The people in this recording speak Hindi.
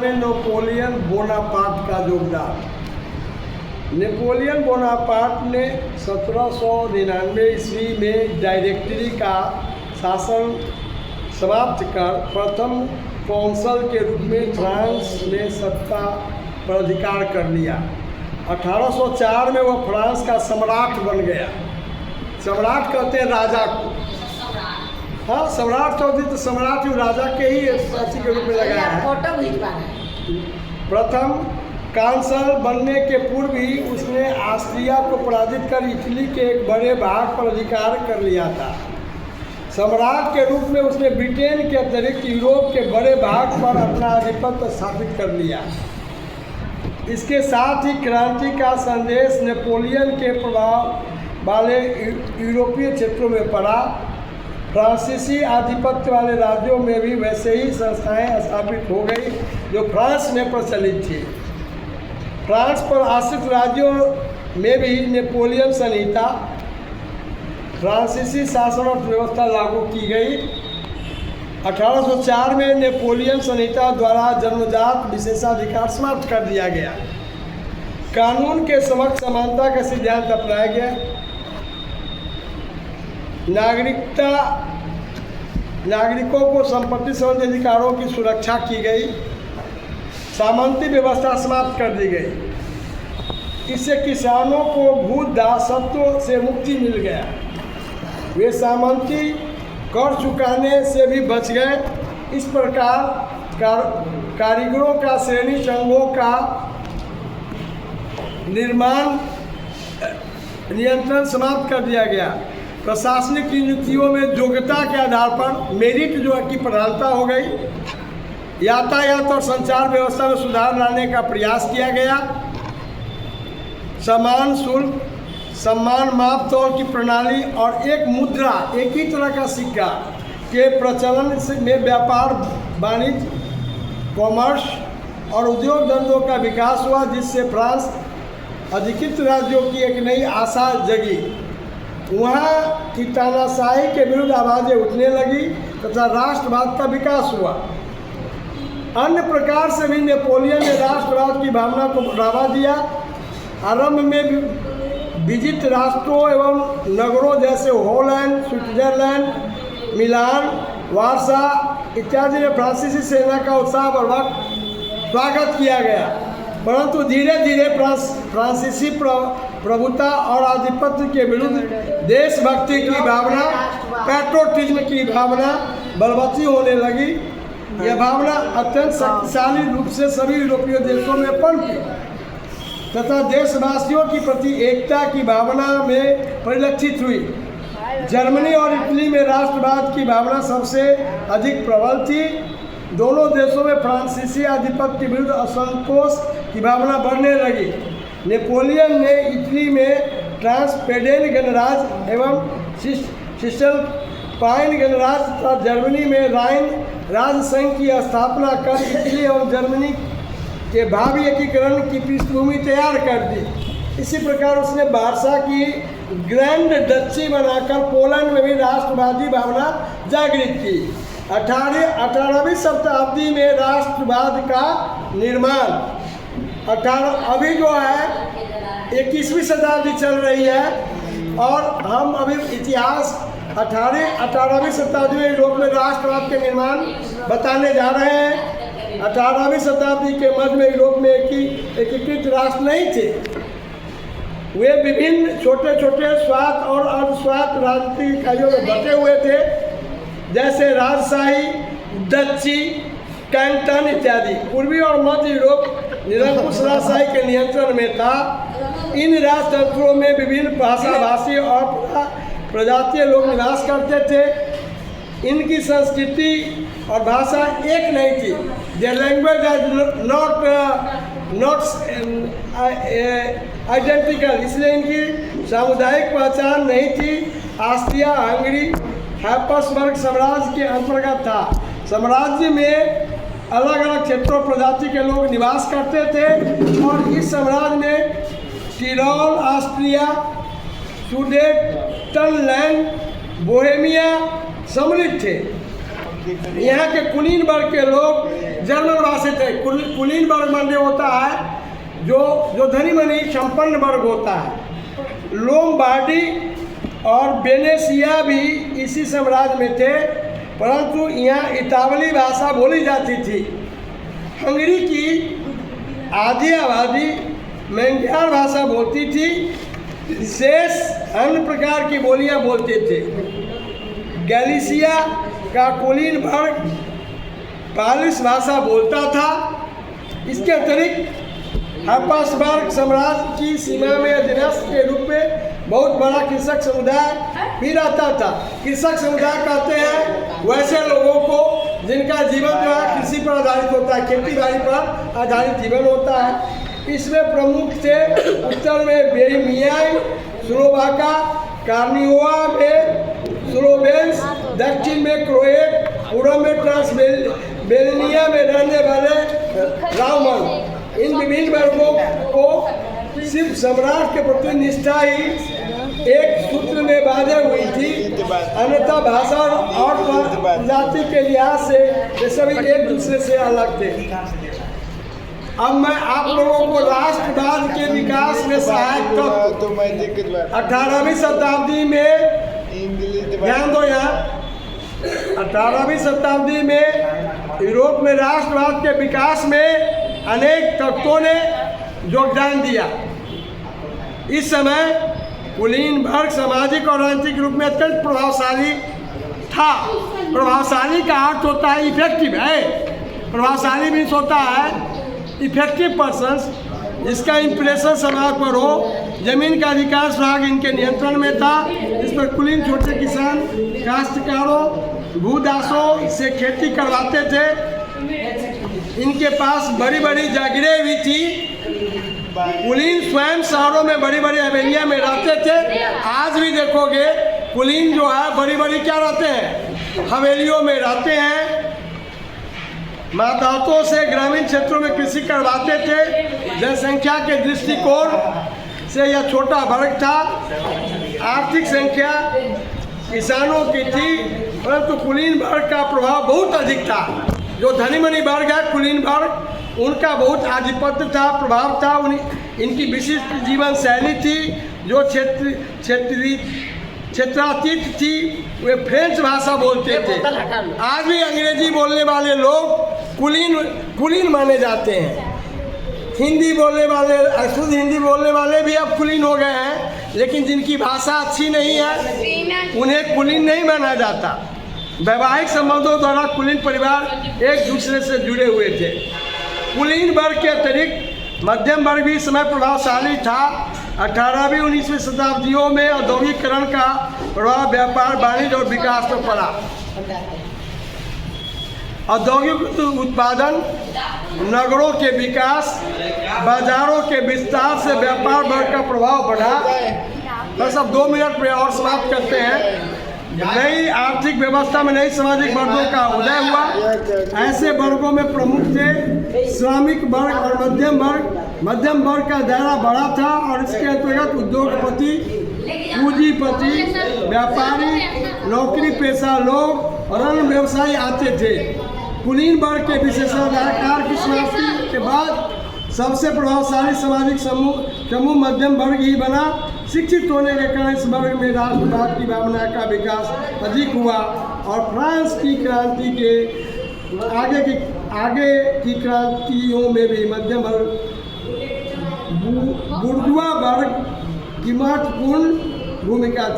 में नेपोलियन बोनापार्ट का योगदान। नेपोलियन बोनापार्ट ने 1799 ईस्वी में डायरेक्टरी का शासन समाप्त कर प्रथम कौंसल के रूप में फ्रांस में सत्ता पर अधिकार कर लिया। 1804 में वह फ्रांस का सम्राट बन गया। सम्राट कहते हैं राजा को। हाँ, सम्राट चौधरी तो सम्राट ही राजा के ही साथी के रूप में लगाया है। प्रथम कांसल बनने के पूर्व ही उसने ऑस्ट्रिया को पराजित कर इटली के एक बड़े भाग पर अधिकार कर लिया था। सम्राट के रूप में उसने ब्रिटेन के अतिरिक्त यूरोप के बड़े भाग पर अपना आधिपत्य स्थापित कर लिया। इसके साथ ही क्रांति का संदेश नेपोलियन के प्रभाव वाले यूरोपीय क्षेत्रों में पड़ा। फ्रांसीसी आधिपत्य वाले राज्यों में भी वैसे ही संस्थाएं स्थापित हो गई जो फ्रांस में प्रचलित थी। फ्रांस पर आश्रित राज्यों में भी नेपोलियन संहिता फ्रांसीसी शासन व्यवस्था लागू की गई। 1804 में नेपोलियन संहिता द्वारा जन्मजात विशेषाधिकार समाप्त कर दिया गया। कानून के समक्ष समानता का सिद्धांत अपनाया गया। नागरिकों को संपत्ति संबंधी अधिकारों की सुरक्षा की गई। सामंती व्यवस्था समाप्त कर दी गई। इससे किसानों को भूत दासत्व से मुक्ति मिल गया। वे सामंती कर चुकाने से भी बच गए। इस प्रकार कारीगरों का श्रेणी संघों का निर्माण नियंत्रण समाप्त कर दिया गया। प्रशासनिक नियुक्तियों में योग्यता के आधार पर मेरिट जो है की प्रधानता हो गई। यातायात और संचार व्यवस्था में सुधार लाने का प्रयास किया गया। समान शुल्क, सम्मान माप तौल की प्रणाली और एक मुद्रा, एक ही तरह का सिक्का के प्रचलन में व्यापार वाणिज्य, कॉमर्स और उद्योग धंधों का विकास हुआ, जिससे फ्रांस अधिकृत राज्यों की एक नई आशा जगी। वहाँ की तानाशाही के विरुद्ध आवाज़ें उठने लगी तथा राष्ट्रवाद का विकास हुआ। अन्य प्रकार से भी नेपोलियन ने राष्ट्रवाद की भावना को बढ़ावा दिया। आरंभ में विजित राष्ट्रों एवं नगरों जैसे हॉलैंड, स्विट्जरलैंड, मिलान, वारसा इत्यादि में फ्रांसीसी सेना का उत्साहपूर्वक स्वागत किया गया, परंतु धीरे धीरे फ्रांसीसी प्रभुता और आधिपत्य के विरुद्ध देशभक्ति की भावना, पैट्रियोटिज्म की भावना बलवती होने लगी। यह भावना अत्यंत शक्तिशाली रूप से सभी यूरोपीय देशों में पनपी तथा देशवासियों की प्रति एकता की भावना में परिलक्षित हुई। जर्मनी और इटली में राष्ट्रवाद की भावना सबसे अधिक प्रबल थी। दोनों देशों में फ्रांसीसी आधिपत्य के विरुद्ध असंतोष की भावना बढ़ने लगी। नेपोलियन ने इटली में ट्रांसपेडेन गणराज्य एवं सिसलपाइन गणराज्य तथा जर्मनी में राइन राज्य संघ की स्थापना कर इटली एवं जर्मनी के भावी एकीकरण की पृष्ठभूमि तैयार कर दी। इसी प्रकार उसने वारसा की ग्रैंड डची बनाकर पोलैंड में भी राष्ट्रवादी भावना जागृत की। 18वीं शताब्दी में राष्ट्रवाद का निर्माण अभी जो है 21वीं शताब्दी चल रही है और हम अभी इतिहास 18वीं शताब्दी में यूरोप में राष्ट्रवाद के निर्माण बताने जा रहे हैं। 18वीं शताब्दी के मध्य में यूरोप में एकीकृत राष्ट्र नहीं थे। वे विभिन्न छोटे छोटे स्वायत्त और अर्धस्वायत्त राजनीतिक इकाइयों में बटे हुए थे, जैसे राजशाही, डच्ची, कैंटन इत्यादि। पूर्वी और मध्य यूरोप निरंकुश राजशाही के नियंत्रण में था। इन राजतंत्रों में विभिन्न भाषा भाषी और प्रजातीय लोग निवास करते थे। इनकी संस्कृति और भाषा एक नहीं थी। Their language is not identical, इसलिए इनकी सामुदायिक पहचान नहीं थी। ऑस्ट्रिया हंगरी हैप्सबर्ग साम्राज्य के अंतर्गत था। साम्राज्य में अलग अलग क्षेत्रों प्रजाति के लोग निवास करते थे और इस साम्राज्य में टिरोल, ऑस्ट्रिया, सुडेटनलैंड, बोहेमिया सम्मिलित थे। यहाँ के कुलीन वर्ग के लोग जर्मन भाषी थे। कुलीन वर्ग माने होता है जो धनी मनी संपन्न वर्ग होता है। लोमबार्डी और वेनेशिया भी इसी साम्राज्य में थे, परंतु यहाँ इतावली भाषा बोली जाती थी। हंगरी की आधी आबादी मैंग्यार भाषा बोलती थी, शेष अन्य प्रकार की बोलियां बोलते थे। गैलिसिया का कुलीन वर्ग पालिश भाषा बोलता था। इसके अतिरिक्त हब्सबर्ग साम्राज्य की सीमा में अधीनस्थ के रूप में बहुत बड़ा कृषक समुदाय भी रहता था। कृषक समुदाय कहते हैं वैसे लोगों को जिनका जीवन जो है कृषि पर आधारित होता है, खेती बाड़ी पर आधारित जीवन होता है। इसमें प्रमुख थे उत्तर में बेरिमियाई, स्लोवाका, कार्नियोवा में स्लोवेन्स, दक्षिण में क्रोएट, पूर्व में ट्रांसबेल्निया में रहने वाले राउमन। इन विभिन्न वर्गों को सिर्फ सम्राट के प्रति निष्ठा ही एक सूत्र में बांधे हुई थी, अन्यथा भाषा और जाति के लिहाज से ये सभी एक दूसरे से अलग थे। अब मैं आप लोगों को राष्ट्रवाद के विकास में सहायक तत्व 18वीं शताब्दी में ध्यान दो। यहाँ 18वीं शताब्दी में यूरोप में राष्ट्रवाद के विकास में अनेक तत्वों ने योगदान दिया। इस समय कुलीन वर्ग सामाजिक और राजनीतिक रूप में अत्यंत प्रभावशाली था। प्रभावशाली का अर्थ होता है इफेक्टिव है। प्रभावशाली मीन्स होता है इफेक्टिव पर्सन्स, जिसका इम्प्रेशन समाज पर हो। जमीन का अधिकांश भाग इनके नियंत्रण में था। इस पर कुलीन छोटे किसान काश्तकारों भूदासों से खेती करवाते थे। इनके पास बड़ी बड़ी जागीरें भी थी। कुलीन स्वयं शहरों में बड़ी बड़ी हवेलियां में रहते थे। आज भी देखोगे कुलीन जो है बड़ी बड़ी क्या रहते हैं, हवेलियों में रहते हैं। माताओं से ग्रामीण क्षेत्रों में कृषि करवाते थे। जनसंख्या के दृष्टिकोण से यह छोटा वर्ग था। आर्थिक संख्या किसानों की थी, परंतु कुलीन वर्ग का प्रभाव बहुत अधिक था। जो धनी मनी वर्ग है कुलीन वर्ग, उनका बहुत आधिपत्य था, प्रभाव था। इनकी विशिष्ट जीवन शैली थी जो क्षेत्रातीत थी। वे फ्रेंच भाषा बोलते थे। आज भी अंग्रेजी बोलने वाले लोग कुलीन माने जाते हैं। हिंदी बोलने वाले, शुद्ध हिंदी बोलने वाले भी अब कुलीन हो गए हैं, लेकिन जिनकी भाषा अच्छी नहीं है उन्हें कुलीन नहीं माना जाता। वैवाहिक संबंधों द्वारा कुलीन परिवार एक दूसरे से जुड़े हुए थे। कुलीन वर्ग के अतिरिक्त मध्यम वर्ग भी समय प्रभावशाली था। 18वीं 19वीं शताब्दियों में औद्योगिकरण का प्रभाव व्यापार, वाणिज्य और विकास पर पड़ा। औद्योगिक उत्पादन, नगरों के विकास, बाजारों के विस्तार से व्यापार वर्ग का प्रभाव बढ़ा। बस अब 2 मिनट में और समाप्त करते हैं। नई आर्थिक व्यवस्था में नई सामाजिक वर्गों का उदय हुआ। ऐसे वर्गों में प्रमुख थे श्रमिक वर्ग और मध्यम वर्ग। मध्यम वर्ग का दायरा बड़ा था और इसके अंतर्गत उद्योगपति, पूंजीपति, व्यापारी, नौकरी पेशा लोग और अन्य व्यवसायी आते थे। कुलीन वर्ग के विशेषाधिकार की समाप्ति के बाद सबसे प्रभावशाली सामाजिक समूह मध्यम वर्ग ही बना। शिक्षित होने के कारण इस वर्ग में राष्ट्रवाद की भावना का विकास अधिक हुआ और फ्रांस की क्रांति के आगे की क्रांतियों में भी मध्यम वर्ग, बुर्जुआ वर्ग की महत्वपूर्ण भूमिका थी।